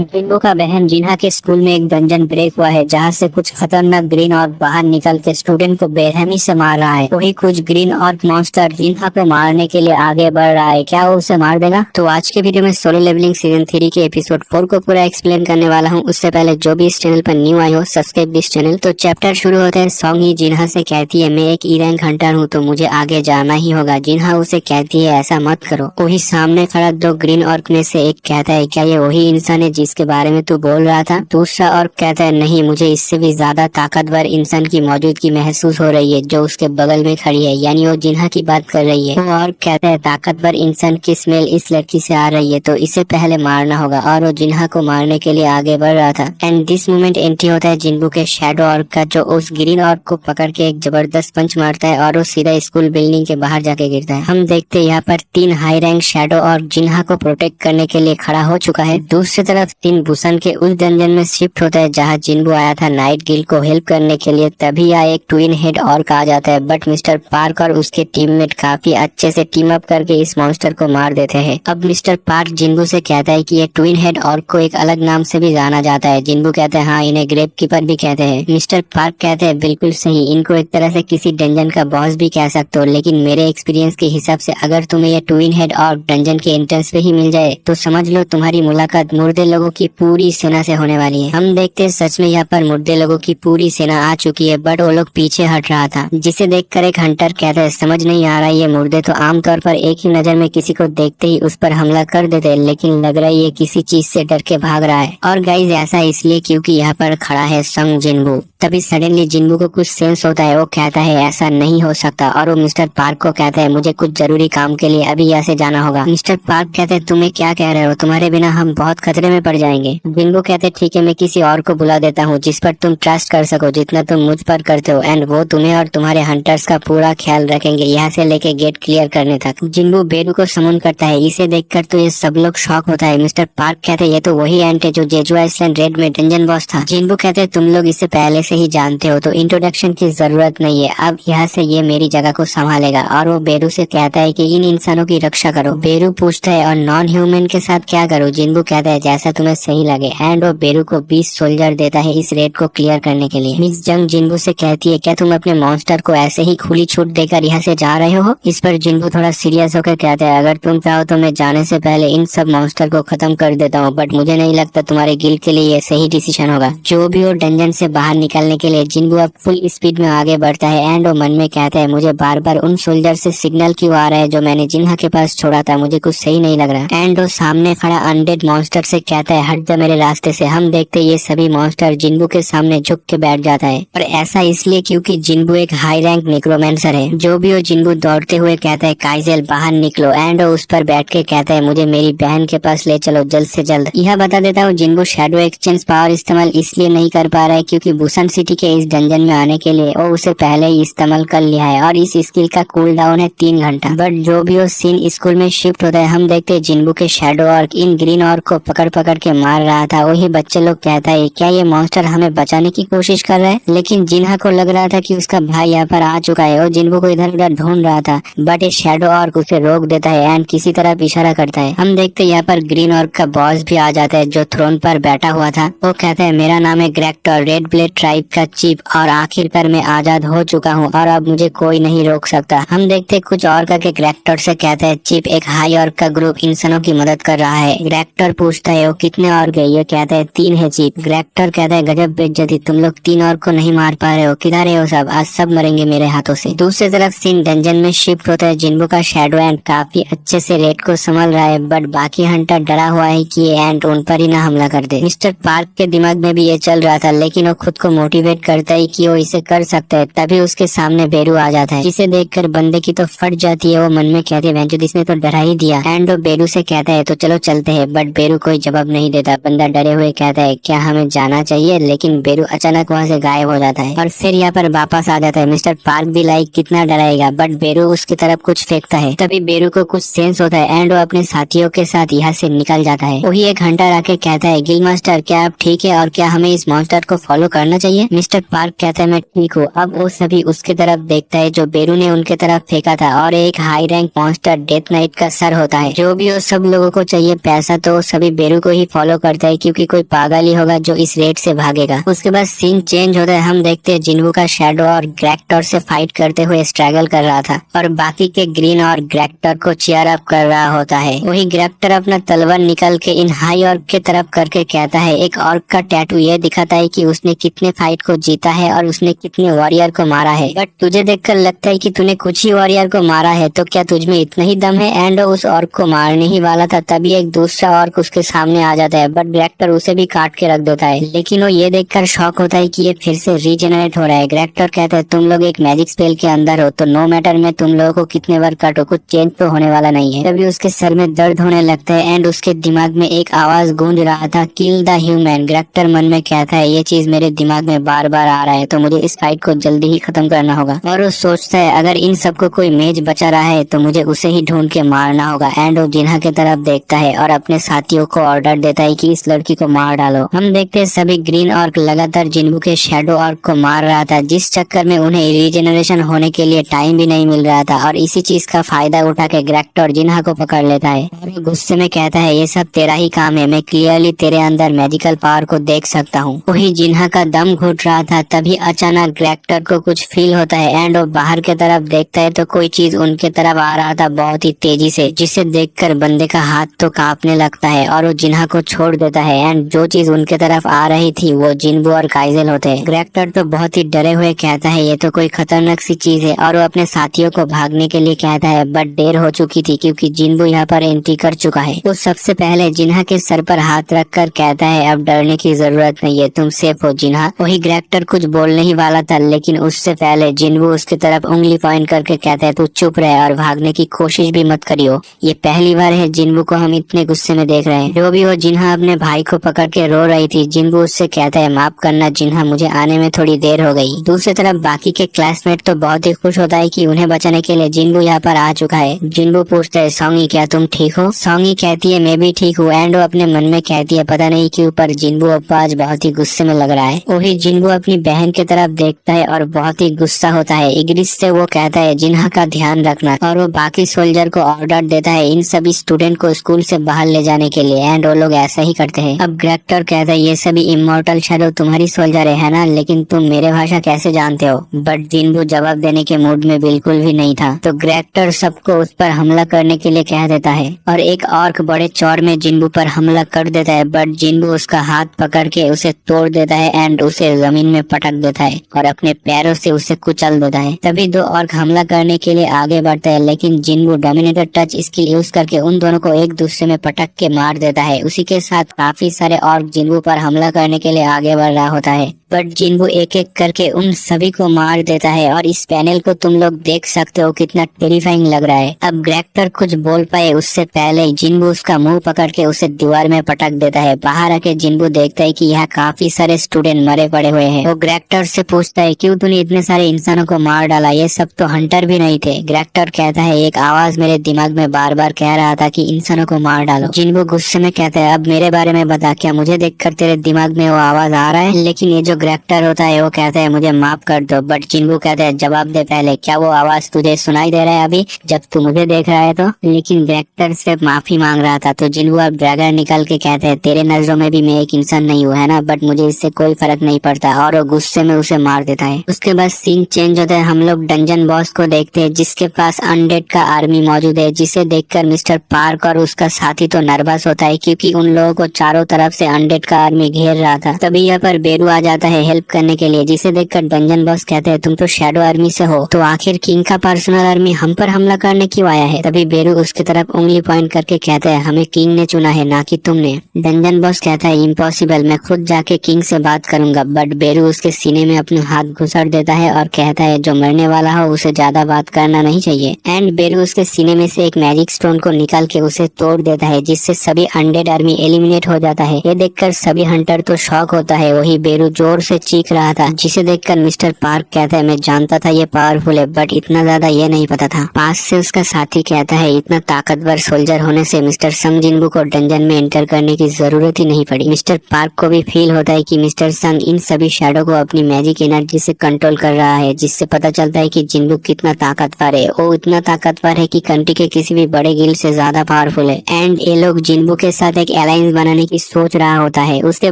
जिंबू का बहन जिन्हा के स्कूल में एक डंजन ब्रेक हुआ है जहाँ से कुछ खतरनाक ग्रीन और बाहर निकल के स्टूडेंट को बेरहमी से मार रहा है। वही कुछ ग्रीन और मॉन्स्टर जिन्हा को मारने के लिए आगे बढ़ रहा है। क्या वो उसे मार देगा? तो आज के वीडियो में सोलो लेवलिंग सीजन 3 के एपिसोड 4 को पूरा एक्सप्लेन करने वाला हूँ। उससे पहले जो भी इस चैनल पर न्यू आए हो सब्सक्राइब दिस चैनल। तो चैप्टर शुरू होते हैं। सॉन्गी जिन्हा से कहती है मैं एक ई रैंक हंटर हूँ तो मुझे आगे जाना ही होगा। जिन्हा उसे कहती है ऐसा मत करो। वही सामने खड़ा दो ग्रीन ऑर्क में से एक कहता है क्या ये वही इंसान है जिसके बारे में तू बोल रहा था? दूसरा ऑर्क कहता है नहीं, मुझे इससे भी ज्यादा ताकतवर इंसान की मौजूदगी महसूस हो रही है जो उसके बगल में खड़ी है, यानी वो जिन्हा की बात कर रही है। वो ऑर्क कहता है ताकतवर इंसान की स्मेल इस लड़की से आ रही है तो इसे पहले मारना होगा, और वो जिन्हा को मारने के लिए आगे बढ़ रहा था। एंड दिस मोमेंट एंट्री होता है जिन्बू के शैडो ऑर्क का, जो उस ग्रीन ऑर्क को पकड़ के एक जबरदस्त पंच मारता है और वो सीधा स्कूल बिल्डिंग के बाहर जाके गिरता है। हम देखते हैं यहाँ पर 3 हाई रैंक शैडो ऑर्क जिन्हा को प्रोटेक्ट करने के लिए खड़ा हो चुका है। दूसरी तरफ 3 बुसन के उस डंजन में शिफ्ट होता है जहाँ जिन्बू आया था नाइट गिल को हेल्प करने के लिए। तभी यहाँ एक ट्विन हेड ऑर्क आ जाता है, बट मिस्टर पार्क और उसके टीममेट काफी अच्छे से टीम अप करके इस मॉन्स्टर को मार देते हैं। अब मिस्टर पार्क जिन्बू से कहता है कि ये ट्विन हेड ऑर्क को एक अलग नाम से भी जाना जाता है। जिन्बू कहते हैं हाँ, इन्हें ग्रेव कीपर भी कहते हैं। मिस्टर पार्क कहते हैं बिल्कुल सही, इनको एक तरह से किसी डंजन का बॉस भी कह सकते हो, लेकिन मेरे एक्सपीरियंस के हिसाब से अगर तुम्हें ये ट्विन हेड ऑर्क डंजन के एंट्रेंस पे ही मिल जाए तो समझ लो तुम्हारी मुलाकात मुर्दे लोगों की पूरी सेना से होने वाली है। हम देखते हैं सच में यहाँ पर मुर्दे लोगों की पूरी सेना आ चुकी है, बट वो लोग पीछे हट रहा था, जिसे देखकर एक हंटर कहता है समझ नहीं आ रहा ये मुर्दे तो आमतौर पर एक ही नजर में किसी को देखते ही उस पर हमला कर देते हैं, लेकिन लग रहा है ये किसी चीज से डर के भाग रहा है। और गाइज ऐसा इसलिए क्योंकि यहाँ पर खड़ा है संग जिन्बू। तभी सडनली जिन्बू को कुछ सेंस होता है, वो कहता है ऐसा नहीं हो सकता, और वो मिस्टर पार्क को कहता है मुझे कुछ जरूरी काम के लिए अभी यहाँ से जाना होगा। मिस्टर पार्क कहते हैं तुम्हें क्या कह रहे हो, तुम्हारे बिना हम बहुत खतरे में पड़ जाएंगे। जिन्बू कहते हैं ठीक है, मैं किसी और को बुला देता हूँ जिस पर तुम ट्रस्ट कर सको जितना तुम मुझ पर करते हो, एंड वो तुम्हें और तुम्हारे हंटर्स का पूरा ख्याल रखेंगे यहाँ से लेके गेट क्लियर करने तक। जिन्बू बेरू को समन करता है, इसे देखकर तो ये सब लोग शॉक होता है। मिस्टर पार्क कहते हैं ये तो वही एंट है जो जेजू आइसलैंड रेड में डंजन बॉस था। जिन्बू कहते हैं तुम लोग इसे पहले से ही जानते हो तो इंट्रोडक्शन की जरूरत नहीं है, अब यहाँ से ये मेरी जगह को संभालेगा। और वो बेरू से कहता है कि इन इंसानों की रक्षा करो। बेरू पूछता है और नॉन ह्यूमन के साथ क्या करूँ? जिन्बू कहता है जैसा तुम्हें सही लगे, एंड वो बेरू को 20 सोल्जर देता है इस रेड को क्लियर करने के लिए। मिस जंग जिन्बू से कहती है क्या तुम अपने मॉन्स्टर को ऐसे ही खुली छूट देकर यहाँ से जा रहे हो? इस पर जिन्बू थोड़ा सीरियस होकर कहता है अगर तुम चाहो तो मैं जाने से पहले इन सब मॉन्स्टर को खत्म कर देता हूँ, बट मुझे नहीं लगता तुम्हारे गिल्ड के लिए ये सही डिसीजन होगा। जो भी हो डंजन से बाहर निकलने के लिए जिन्बू अब फुल स्पीड में आगे बढ़ता है, एंड वो मन में कहता है मुझे बार बार उन सोल्जर से सिग्नल क्यों आ रहा है जो मैंने जिन्हा के पास छोड़ा था, मुझे कुछ सही नहीं लग रहा। एंड वो सामने खड़ा अनडेड मॉन्स्टर से कहता है हट जा मेरे रास्ते से। हम देखते ये सभी मॉन्स्टर जिन्बू के सामने झुक के बैठ जाता है, और ऐसा इसलिए क्योंकि जिन्बू एक हाई रैंक नेक्रोमेंसर है। जो भी हो जिन्बू दौड़ते हुए कहता है काइजेल बाहर निकलो, एंड वो उस पर बैठ के कहता है मुझे मेरी बहन के पास ले चलो जल्द से जल्द। यह बता देता हूँ जिन्बू शैडो एक्सचेंज पावर इस्तेमाल इसलिए नहीं कर पा रहा है क्योंकि बुसन सिटी के इस डंजन में आने के लिए वो उसे पहले ही इस्तेमाल कर लिया है, और इस स्किल का कूल डाउन है 3 घंटा। बट जो भी हो सीन स्कूल में शिफ्ट होता है। हम देखते हैं जिन्बू के shadow orc in green orc को पकड़ पकड़ के मार रहा था। वही बच्चे लोग कहता है क्या ये मॉन्स्टर हमें बचाने की कोशिश कर रहा है, लेकिन जिन्हा को लग रहा था कि उसका भाई यहाँ पर आ चुका है। वो जिन्बू को इधर उधर ढूंढ रहा था, बट ये शैडो ऑर्क उसे रोक देता है एंड किसी तरफ इशारा करता है। हम देखते यहाँ पर ग्रीन ऑर्क का बॉस भी आ जाता है जो थ्रोन पर बैठा हुआ था। वो कहता है मेरा नाम है ग्रेक्टर, रेड ब्लेड ट्राइब का चीफ, और आखिरकार मैं आजाद हो चुका हूँ और अब मुझे कोई नहीं रोक सकता। हम देखते कुछ और के ग्रेक्टर से कहता है चीफ एक हाई ऑर्क का ग्रुप इंसानों की मदद कर रहा है। ग्रेक्टर पूछता है वो कितने ऑर्क है? ये कहता है 3 है चीफ। ग्रेक्टर कहता है गजब बेइज्जती, तुम लोग 3 ऑर्क को नहीं मार पा रहे हो, किधर है वो सब? आज सब मरेंगे मेरे हाथों से। दूसरी तरफ सीन डंजन में शिफ्ट होता है। जिन्बू का शैडो एंड काफी अच्छे से रेड को संभाल रहा है, बट बाकी हंटर डरा हुआ है कि ये एंट उन पर ही ना हमला कर दे। मिस्टर पार्क के दिमाग में भी ये चल रहा था, लेकिन वो खुद को मोटिवेट करता है कि वो इसे कर सकता है। तभी उसके सामने बेरू आ जाता है, जिसे देखकर बंदे की तो फट जाती है। वो मन में कहती है इसने तो डरा ही दिया, एंड वो बेरू से कहता है तो चलो चलते हैं, बट बेरू कोई जवाब नहीं देता। बंदा डरे हुए कहता है क्या हमें जाना चाहिए, लेकिन बेरू अचानक वहाँ से गायब हो जाता है और फिर यहाँ पर वापस आ जाता है। मिस्टर पार्क भी लाइक कितना डराएगा, बट बेरू उसकी तरफ कुछ फेंकता है। तभी बेरू को कुछ सेंस होता है एंड वो अपने साथियों के साथ यहाँ से निकल जाता है। वही एक हंटर आके कहता है गिल मास्टर क्या आप ठीक है, और क्या हमें इस मॉन्स्टर को फॉलो करना चाहिए? मिस्टर पार्क कहता है मैं ठीक हूँ। अब वो सभी उसके तरफ देखता है जो बेरू ने उनके तरफ फेंका था, और एक high rank monster death night का सर होता है। जो भी हो सब लोगों को चाहिए पैसा, तो सभी बेरू को ही फॉलो करता है क्योंकि कोई पागल ही होगा जो इस रेट से भागेगा। उसके बाद सीन चेंज होता है, हम देखते हैं जिन्बू का शैडो और ग्रेक्टर से फाइट करते हुए स्ट्रगल कर रहा था और बाकी के ग्रीन और ग्रेक्टर को चीयर अप कर रहा होता है। वही ग्रेक्टर अपना तलवार निकल के इन हाई ऑर्क के तरफ करके कहता है, एक ऑर्क का टैटू ये दिखाता है कि उसने कितने फाइट को जीता है और उसने कितने वॉरियर को मारा है। बट तुझे देखकर लगता है कि तूने कुछ ही वॉरियर को मारा है, तो क्या तुझमें इतना ही दम है? एंड उस ऑर्क को मारने ही वाला था, तभी एक दूसरा ऑर्क उसके सामने आ जाता है, बट ग्रेक्टर उसे भी काट के रख देता है। लेकिन वो ये देखकर शॉक होता है कि ये फिर से रीजेनरेट हो रहा है। ग्रेक्टर कहता है, तुम लोग एक मैजिक स्पेल के अंदर हो, तो नो मैटर मैं तुम लोगों को कितने बार काटो, कुछ चेंज तो होने वाला नहीं है। तभी उसके सर में दर्द होने लगता है एंड उसके दिमाग में एक आवाज गूंज रहा था, किल द ह्यूमन। ग्रेक्टर मन में कहता है, ये चीज मेरे दिमाग में बार बार आ रहा है, तो मुझे इस फाइट को जल्दी ही खत्म करना होगा। और वो सोचता है, अगर इन सबको कोई मेज बचा रहा है तो मुझे उसे ही ढूंढ के मारना होगा। एंड वो जिन्हा की तरफ देखता है और अपने साथियों को ऑर्डर देता है कि इस लड़की को मार डालो। हम देखते हैं सभी ग्रीन ऑर्क लगातार जिन्बू के शैडो ऑर्क को मार रहा था, जिस चक्कर में उन्हें रीजेनरेशन होने के लिए टाइम भी नहीं मिल रहा था। और इसी चीज का फायदा उठा के ग्रेक्टर जिन्हा को पकड़ लेता है और गुस्से में कहता है, ये सब तेरा ही काम है, मैं क्लियरली तेरे अंदर मैजिकल पावर को देख सकता हूँ। वही जिन्हा का दम घुट रहा था, तभी अचानक ग्रेक्टर को कुछ फील होता है एंड वो बाहर के तरफ देखता है तो कोई चीज उनके तरफ आ रहा था बहुत ही तेजी से, जिसे देखकर बंदे का हाथ तो कांपने लगता है और वो जिन्हा को छोड़ देता है। एंड जो चीज उनके तरफ आ रही थी वो जिन्बू और काइजल होते हैं। ग्रेक्टर तो बहुत ही डरे हुए कहता है, ये तो कोई खतरनाक सी चीज है, और वो अपने साथियों को भागने के लिए कहता है, बट देर हो चुकी थी क्योंकि जिन्बू यहाँ पर एंट्री कर चुका है। वो सबसे पहले जिन्हा के सर पर हाथ रखकर कहता है, अब डरने की जरूरत नहीं है, तुम सेफ हो जिन्हा। वही ग्रेक्टर कुछ बोलने ही वाला था, लेकिन उससे पहले जिन्बू उसकी तरफ उंगली पॉइंट करके कहता है, तू चुप रहे और भागने की कोशिश भी मत करियो। ये पहली बार है जिन्बू को हम इतने गुस्से में देख रहे हैं। जो भी हो, जिन्हा अपने भाई को पकड़ के रो रही थी। जिन्बू उससे कहता है, माफ करना जिन्हा, मुझे आने में थोड़ी देर हो गई। दूसरी तरफ बाकी के क्लासमेट तो बहुत ही खुश होता है कि उन्हें बचाने के लिए जिन्बू यहाँ पर आ चुका है। जिन्बू पूछता है, सॉन्गी क्या तुम ठीक हो? सॉन्गी कहती है, मैं भी ठीक हूँ। एंड वो अपने मन में कहती है, पता नहीं क्यों पर जिन्बू अब आज बहुत ही गुस्से में लग रहा है। वही जिन्बू अपनी बहन की तरफ देखता है और बहुत ही गुस्सा होता है। इंग्लिश से वो कहता है, जिन्हा का ध्यान रखना, और वो बाकी सोल्जर को ऑर्डर देता है इन सभी स्टूडेंट को स्कूल से बाहर ले जाने के लिए। एंड वो लोग ऐसा ही करते हैं। अब ग्रेक्टर कहता है, ये सभी इमॉर्टल शैडो तुम्हारी सोल्जर है ना, लेकिन तुम मेरे भाषा कैसे जानते हो? बट जिन्बू जवाब देने के मूड में बिल्कुल भी नहीं था, तो ग्रेक्टर सबको उस पर हमला करने के लिए कह देता है और एक ऑर्क बड़े चौर में जिन्बू पर हमला कर देता है। बट जिन्बू उसका हाथ पकड़ के उसे तोड़ देता है एंड उसे जमीन में पटक देता है और अपने पैरों से उसे कुचल देता है। तभी दो ऑर्क हमला करने के लिए आगे बढ़ता है, लेकिन जिन्बू डोमिनेटर टच स्किल यूज करके उन दोनों को एक दूसरे में पटक के मार देता है। उसी के साथ काफी सारे ऑर्क जिन्बू पर हमला करने के लिए आगे बढ़ रहा होता है, बट जिन्बू एक एक करके उन सभी को मार देता है। और इस पैनल को तुम लोग देख सकते हो कितना टेरिफाइंग लग रहा है। अब ग्रेक्टर कुछ बोल पाए उससे पहले जिन्बू उसका मुंह पकड़ के उसे दीवार में पटक देता है। बाहर आके जिन्बू देखता है कि यहाँ काफी सारे स्टूडेंट मरे पड़े हुए हैं। वो ग्रेक्टर से पूछता है, क्यों तूने इतने सारे इंसानों को मार डाला? ये सब तो हंटर भी नहीं थे। ग्रेक्टर कहता है, एक आवाज मेरे दिमाग में बार बार कह रहा था कि इंसानों को मार डालो। जिन्बू गुस्से में कहता है, अब मेरे बारे में बता, क्या मुझे देखकर तेरे दिमाग में वो आवाज आ रहा है? लेकिन ये जो ग्रेक्टर होता है वो कहता है, मुझे माफ कर दो। बट जिन्बू कहता है, जवाब दे पहले, क्या वो आवाज तुझे सुनाई दे रहा है अभी जब तू मुझे देख रहा है तो? लेकिन ग्रेक्टर से माफी मांग रहा था, तो जिन्बू अब ड्रैगन निकल के कहते हैं, तेरे नजरों में भी मैं एक इंसान नहीं हूँ, है ना? बट मुझे इससे कोई फर्क नहीं पड़ता। और वो गुस्से में उसे मार देता है। उसके बाद सीन चेंज होता है, हम लोग डंजन बॉस को देखते हैं जिसके पास अनडेड का आर्मी मौजूद है, जिसे देखकर मिस्टर पार्क और उसका साथी तो नर्वस होता है क्योंकि उन लोगों को चारों तरफ से अनडेड का आर्मी घेर रहा था। तभी यहाँ पर बेरू आ जाता है हेल्प करने के लिए, जिसे देखकर डंजन बॉस कहते हैं, तुम तो शैडो आर्मी से हो, तो आखिर किंग का पर्सनल आर्मी हम पर हमला करने क्यों आया है? तभी बेरू उसकी तरफ उंगली पॉइंट करके कहते हैं, हमें किंग ने चुना है, ना कि तुमने। डंजन बॉस कहता है, इम्पॉसिबल, मैं खुद जाके किंग से बात करूंगा। बट बेरू उसके सीने में अपना हाथ घुसा देता है और कहता है, जो मरने वाला हो उसे ज्यादा बात करना नहीं चाहिए। एंड बेरू उसके सीने में से एक मैजिक स्टोन को निकाल के उसे तोड़ देता है, जिससे सभी अनडेड आर्मी एलिमिनेट हो जाता है। ये देखकर सभी हंटर तो शॉक होता है। वही बेरू जोर से चीख रहा था, जिसे देखकर मिस्टर पार्क कहता है, मैं जानता था ये पावरफुल है, बट इतना ज्यादा ये नहीं पता था। पास से उसका साथी कहता है, इतना ताकतवर सोल्जर होने से मिस्टर संग जिन्बू को डंजन में एंटर करने की जरूरत ही नहीं पड़ी। मिस्टर पार्क को भी फील होता है कि मिस्टर संग इन सभी शैडो को अपनी मैजिक एनर्जी से कंट्रोल कर रहा है, जिससे पता चलता है कि जिन्बू कितना ताकतवर है। वो इतना ताकतवर है कि कंट्री के किसी भी बड़े गिल्ड से ज्यादा पावरफुल है। एंड ये लोग जिन्बू के साथ एक एक अलायंस बनाने की सोच रहा होता है। उसके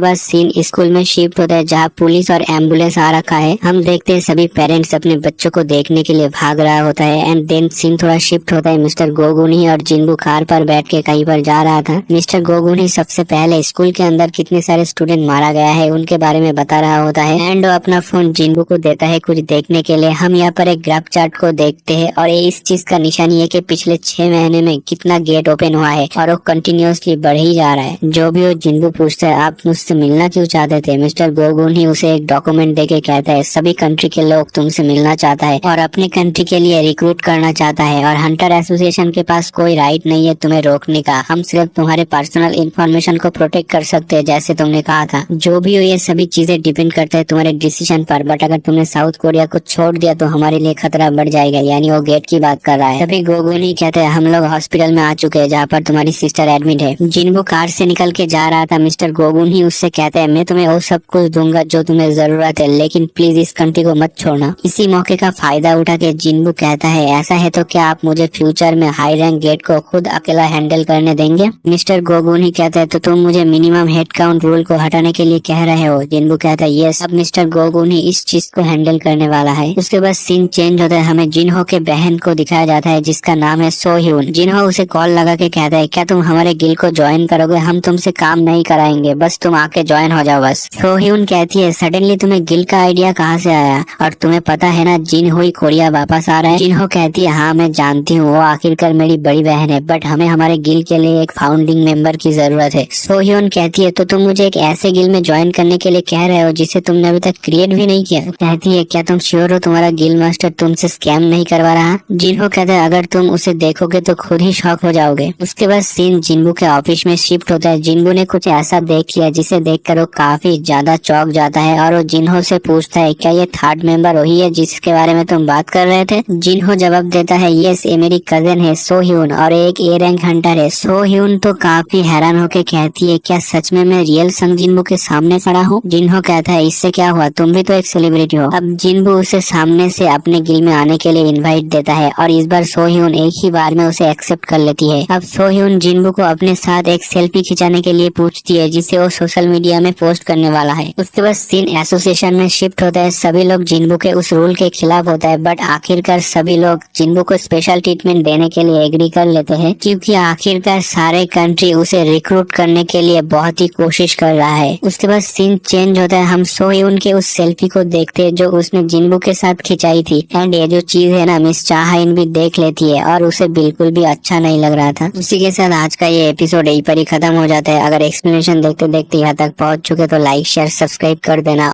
बाद सीन स्कूल में शिफ्ट होता है जहाँ पुलिस और एम्बुलेंस आ रखा है। हम देखते हैं सभी पेरेंट्स अपने बच्चों को देखने के लिए भाग रहा होता है। एंड देन सीन थोड़ा शिफ्ट होता है। मिस्टर गोगुनी और जिन्बू कार पर बैठ के कहीं पर जा रहा था। मिस्टर गोगुनी सबसे पहले स्कूल के अंदर कितने सारे स्टूडेंट मारा गया है उनके बारे में बता रहा होता है। एंड वो अपना फोन जिन्बू को देता है कुछ देखने के लिए। हम यहाँ पर एक ग्राफ चार्ट को देखते हैं और ये इस चीज का निशानी है कि पिछले 6 महीने में कितना गेट ओपन हुआ है और वो कंटिन्यूअसली बढ़ ही जा रहा है। जो भी वो जिन्बू पूछता है आप मुझसे मिलना क्यों चाहते थे, मिस्टर गोगुनी उसे एक डॉक्यूमेंट देके कहता है सभी कंट्री के लोग तुमसे मिलना चाहता है और अपने कंट्री के लिए रिक्रूट करना चाहता है और हंटर एसोसिएशन के पास कोई राइट नहीं है तुम्हें रोकने का। हम सिर्फ तुम्हारे पर्सनल इंफॉर्मेशन को प्रोटेक्ट कर सकते हैं जैसे तुमने कहा था। जो भी हो ये सभी चीजें डिपेंड करते हैं तुम्हारे डिसीजन पर, बट अगर तुमने साउथ कोरिया को छोड़ दिया तो हमारे लिए खतरा बढ़ जाएगा। यानी वो गेट की बात कर रहा है। तभी गोगुनी कहते हैं हम लोग हॉस्पिटल में आ चुके हैं जहाँ पर तुम्हारी सिस्टर एडमिट है। जिन्बू कार से निकल के जा रहा था। मिस्टर गोगुनी उससे कहते हैं मैं तुम्हें वो सब कुछ दूंगा जो तुम्हें जरूरत है, लेकिन प्लीज इस कंट्री को मत छोड़ना। इसी मौके का फायदा उठा के जिन्बू कहता है ऐसा है तो क्या आप मुझे फ्यूचर में हाई रैंक गेट को खुद अकेला हैंडल करने देंगे। मिस्टर गोगुनी कहता है तो तुम मुझे मिनिमम हेड काउंट रूल को हटाने के लिए कह रहे हो। जिन्बू कहता है यस। अब मिस्टर गोगुनी इस चीज को हैंडल करने वाला है। उसके बाद सीन चेंज होता है। हमें जिन्हो के बहन को दिखाया जाता है जिसका नाम है सोह्यून। जिन्हो उसे कॉल लगा के कहता है क्या तुम हमारे गिल को ज्वाइन करोगे, हम तुमसे काम नहीं कराएंगे, बस तुम आके ज्वाइन हो जाओ बस। सोह्यून कहती है सडनली तुम्हें गिल का आइडिया कहाँ से आया और तुम्हें पता है ना जिन्हो कोरिया वापस आ रहा है। जिन्हो कहती है हाँ मैं जानती हूँ, वो आखिरकार मेरी बड़ी बहन है, बट हमें हमारे गिल के लिए एक फाउंडिंग मेंबर की जरूरत है। सोह्यून कहती है तो तुम मुझे एक ऐसे गिल में ज्वाइन करने के लिए कह रहे हो जिसे तुमने अभी तक क्रिएट भी नहीं किया। कहती है क्या तुम श्योर हो तुम्हारा गिल मास्टर तुमसे स्कैम नहीं करवा रहा। जिन्हो कहता है अगर तुम उसे देखोगे तो खुद ही शॉक हो जाओगे। उसके बाद सीन जिन्बू के ऑफिस में शिफ्ट होता है। जिन्बू ने कुछ ऐसा देख लिया जिसे देखकर वो काफी ज्यादा चौंक जाता है और वो जिन्हो से पूछता है क्या ये थर्ड मेंबर वही है जिसके बारे में तुम बात कर रहे थे। जिन्हो जवाब देता है यस ये मेरी कजन है सोह्यून और एक ए रैंक हंटर है। सोह्यून तो काफी हैरान होके कहती है क्या सच में मैं रियल संग जिन्बू के सामने खड़ा हूँ। जिन्हो कहता है इससे क्या हुआ, तुम भी तो एक सेलिब्रिटी हो। अब जिन्बू उसे सामने से अपने गिल में आने के लिए इनवाइट देता है और इस बार सोह्यून एक ही बार में उसे एक्सेप्ट कर लेती है। अब सोह्यून जिन्बू को अपने साथ एक सेल्फी खिंचाने के लिए पूछती है जिसे वो सोशल मीडिया में पोस्ट करने वाला है। उसके बाद सीन एसोसिएशन में शिफ्ट होता है। सभी लोग जिन्बू के उस रूल के खिलाफ होता है, बट आखिरकार सभी लोग जिन्बू को स्पेशल ट्रीटमेंट देने के लिए एग्री कर लेते हैं क्योंकि आखिरकार सारे कंट्री उसे रिक्रूट करने के लिए बहुत ही कोशिश कर रहा है। उसके बाद सीन चेंज होता है। हम सोह्यून के उस सेल्फी को देखते हैं जो उसने जिन्बू के साथ खिंचाई थी। एंड ये जो चीज है ना मिस चाहाइन भी देख लेती है और उसे बिल्कुल भी अच्छा नहीं लग रहा था। उसी के साथ आज का ये एपिसोड यहीं पर ही खत्म हो जाता है। अगर एक्सप्लेनेशन देखते देखते यहाँ तक पहुंच चुके तो लाइक शेयर सब्सक्राइब कर देना।